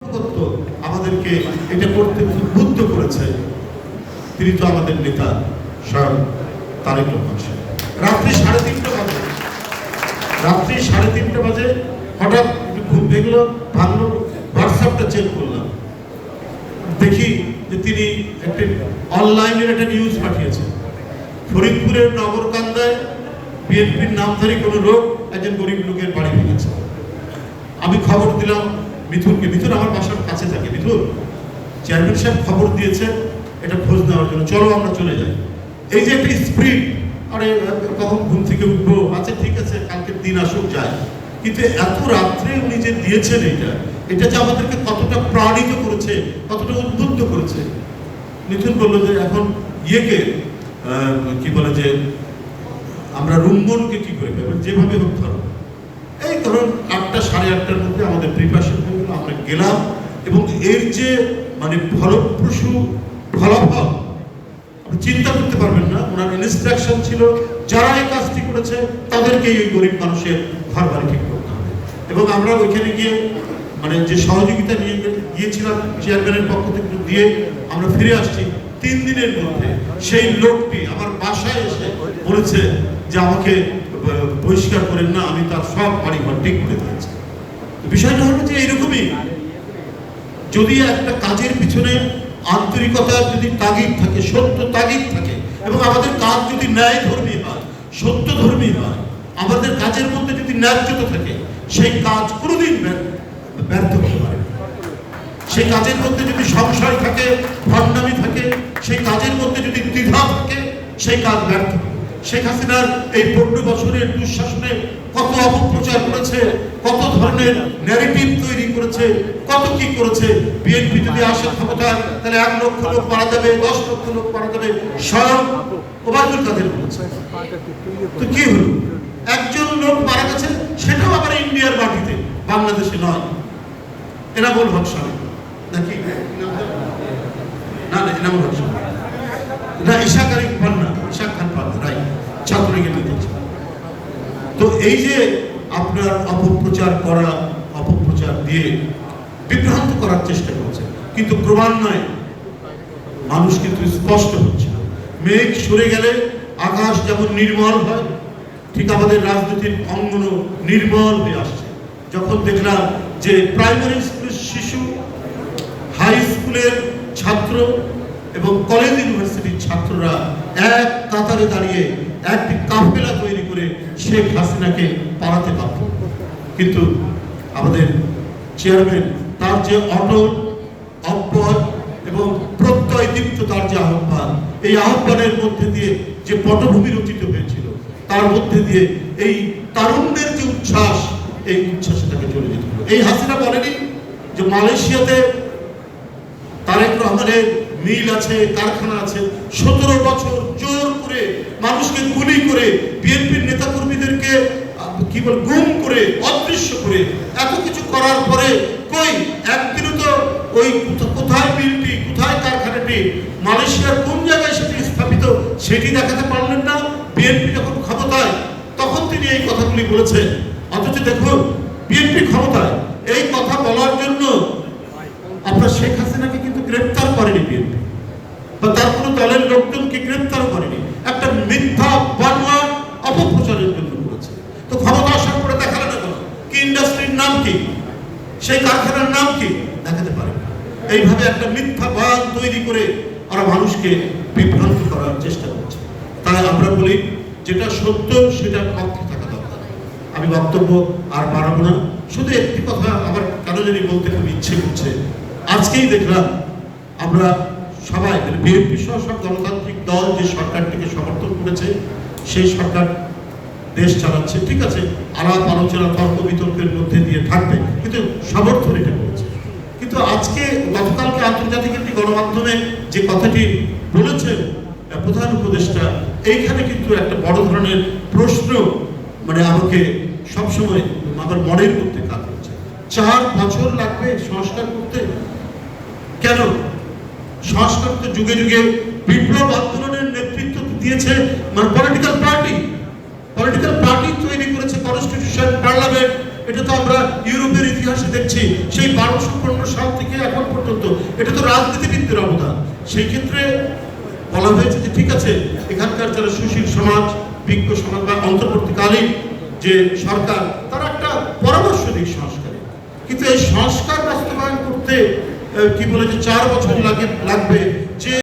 আমাদেরকে এটা করতে উদ্বুদ্ধ করেছে তিনি তো আমাদের নেতা স্বয়ং তারেক রহমান সাহেব। রাত্রি 3:30 বাজে হঠাৎ একটু ঘুম ভেঙলো, ভাঙলো, হোয়াটসঅ্যাপটা চেক করলাম, দেখি যে তিনি একটা অনলাইনের একটা নিউজ পাঠিয়েছেন। ফরিদপুরের নগরকান্দায় বিএনপির নামধারী কোনো লোক একজন গরিব লোকের বাড়ি ভেঙেছে। আমি খবর দিলাম মিথুনকে, মিথুন আমার বাসার কাছে থাকে, মিথুন চেয়ারম্যান সাহেব খবর দিয়েছেন এটা খোঁজ নেওয়ার জন্য, চলো আমরা চলে যাই। এই যে একটা স্পিরিট, আরে কখন ঘুম থেকে উঠবো, আচ্ছা ঠিক আছে কালকের দিন আসুক যায়, কিন্তু এত রাত্রে উনি যে দিয়েছেন এটা যে আমাদেরকে কতটা প্রাণিত করেছে, কতটা উদ্বুদ্ধ করেছে। মিথুন বললো যে এখন ইয়েকে কি বলে যে আমরা রুম্বনকে কি করে পাবো, যেভাবে হোক ধরো। এই ধরুন 8টা 8:30টার মধ্যে আমাদের প্রিপারেশন হয়ে গেল, আমরা গেলাম এবং এর যে মানে ফলপ্রসূ ফলাফল আপনি চিন্তা করতে পারবেন না। ওনার ইনস্ট্রাকশন ছিল যারা এই কাজটি করেছে তাদেরকে এই গরিব মানুষের ঘর বাড়ি ঠিক করতে হবে। এবং আমরা ওইখানে গিয়ে মানে যে সহযোগিতা নিয়ে গিয়েছিলাম চেয়ারম্যানের পক্ষ থেকে দিয়ে আমরা ফিরে আসছি 3 দিনের মধ্যে সেই লোকটি আমার বাসায় এসে বলেছে যে আমাকে বহিষ্কার করেন না, আমি তার সব বাড়ি ঘর ঠিক করে দিয়েছি। বিষয়টা হলো যে এইরকমই, যদি একটা কাজের পিছনে আন্তরিকতার যদি তাগিদ থাকে, সত্য তাগিদ থাকে, এবং আমাদের কাজ যদি ন্যায় ধর্মী হয়, সত্য ধর্মী হয়, আমাদের কাজের মধ্যে যদি ন্যায্যতা থাকে, সেই কাজ কোনোদিন ব্যর্থ হতে পারে। সেই কাজের মধ্যে যদি সংশয় থাকে, ভণ্ডামি থাকে, সেই কাজের মধ্যে যদি দ্বিধা থাকে, সেই কাজ ব্যর্থ হবে। শেখ হাসিনার এই 15 বছরের দুঃশাসনে কত অপপ্রচার করেছে, কত ধরনের ন্যারেটিভ তৈরি করেছে, কত কি করেছে। বিএনপি যদি আসে ক্ষমতায় তাহলে 1 লক্ষ লোক মারা যাবে, 10 লক্ষ লোক মারা যাবে, স্বয়ং ওবায়দুল কাদের বলেছে। তো কি হলো, একজন লোক মারা গেছে, সেটাও আবার ইন্ডিয়ার মাটিতে, বাংলাদেশে নয়। এনামুল হক সাহেব নাকি না, এনামুল হক সাহেব না, ইশাক খান পান্না রাই ছাত্রলীগের নেতা। তো এই যে আপনার অপপ্রচার দিয়ে বিভ্রান্ত করার চেষ্টা করছে, কিন্তু ক্রমান্বয়ে মানুষ কিন্তু স্পষ্ট হচ্ছে। মেঘ সরে গেলে আকাশ যেমন নির্মল হয়, ঠিক আমাদের রাজনীতির অঙ্গনও নির্মল হয়ে আসছে। যখন দেখলাম যে প্রাইমারি স্কুলের শিশু, হাই স্কুলের ছাত্র এবং কলেজ ইউনিভার্সিটির ছাত্ররা এক কাতারে দাঁড়িয়ে একটি কাফেলা তৈরি করে শেখ হাসিনাকে পালাতে পারত। কিন্তু আমাদের চেয়ারম্যান তার যে অটল, অব্যয় এবং প্রত্যয়দীপ্ত তার যে আহ্বান, এই আহ্বানের মধ্যে দিয়ে যে পটভূমি রচিত হয়েছিল, তার মধ্যে দিয়ে এই তারুণ্যের যে উচ্ছ্বাস, এই উচ্ছ্বাসে তাকে চলে যেতে হলো। এই হাসিনা বলেনি যে মালয়েশিয়াতে তারেক রহমানের মিল আছে, কারখানা আছে, 17 বছর জোর করে মানুষকে গুলি করে, বিএনপির নেতা কর্মীদেরকে কি বল গুম করে, অদৃশ্য করে, এত কিছু করার পরে কই একদিনও তো ওই কোথায় মিলটি, কোথায় কারখানাটি, মালয়েশিয়ার কোন জায়গায় সেটি স্থাপিত, সেটি দেখাতে পারলেন না। বিএনপি যখন ক্ষমতায় তখন তিনি এই কথাগুলি বলেছেন। অথচ দেখুন বিএনপি ক্ষমতায় এই কথা বলার জন্য আপনার শেখ হাসিনাকে কিন্তু গ্রেফতার করেনি বিএনপি, বা তার কোনো দলের লোকজনকে গ্রেফতার করেনি, একটা মিথ্যা বানোয়ার অপপ্রচারের জন্য করেছে। তো ক্ষমতা আসার পরে দেখালেন না কি ইন্ডাস্ট্রির নাম কি, সেই কারখানার নাম কি দেখাতে পারে। এইভাবে একটা মিথ্যা বান তৈরি করে ওরা মানুষকে বিভ্রান্ত করার চেষ্টা করছে। তাই আমরা বলি যেটা সত্য সেটা পক্ষে থাকা দরকার। আমি বক্তব্য আর বাড়াবো না, শুধু একটি কথা আমার কেন জানি বলতে খুব ইচ্ছে করছে। আজকেই দেখলাম আমরা সবাই মানে বিএনপি সহ সব গণতান্ত্রিক দল যে সরকারটিকে সমর্থন করেছে, সেই সরকার দেশ চালাচ্ছে, ঠিক আছে, আলাপ আলোচনা তর্ক বিতর্কের মধ্যে দিয়ে থাকবে, কিন্তু সমর্থন এটা করেছে। কিন্তু আজকে গতকালকে আন্তর্জাতিক একটি গণমাধ্যমে যে কথাটি বলেছেন প্রধান উপদেষ্টা, এইখানে কিন্তু একটা বড় ধরনের প্রশ্ন মানে আমাকে সবসময় আমার মনের মধ্যে কাজ করছে। 4 বছর লাগবে সংস্কার করতে? কেন? সংস্কার তো যুগে যুগে বিপ্লব আন্দোলনের নেতৃত্ব দিয়েছে মানে পলিটিক্যাল পার্টি তৈরি করেছে, কনস্টিটিউশন, পার্লামেন্ট, এটা তো আমরা ইউরোপের ইতিহাসে দেখছি সেই 1215 সাল থেকে এখন পর্যন্ত। এটা তো রাজনীতিবিদদের অবদান। সেই ক্ষেত্রে বলা হয়েছে যে ঠিক আছে, এখানকার যারা সুশীল সমাজ, বিজ্ঞ সমাজ বা অন্তর্বর্তীকালীন যে সরকার, তারা একটা পরামর্শ দিক সংস্কারে, কিন্তু এই সংস্কার বাস্তবায়ন করতে কি বলে যে 4 বছর লাগবে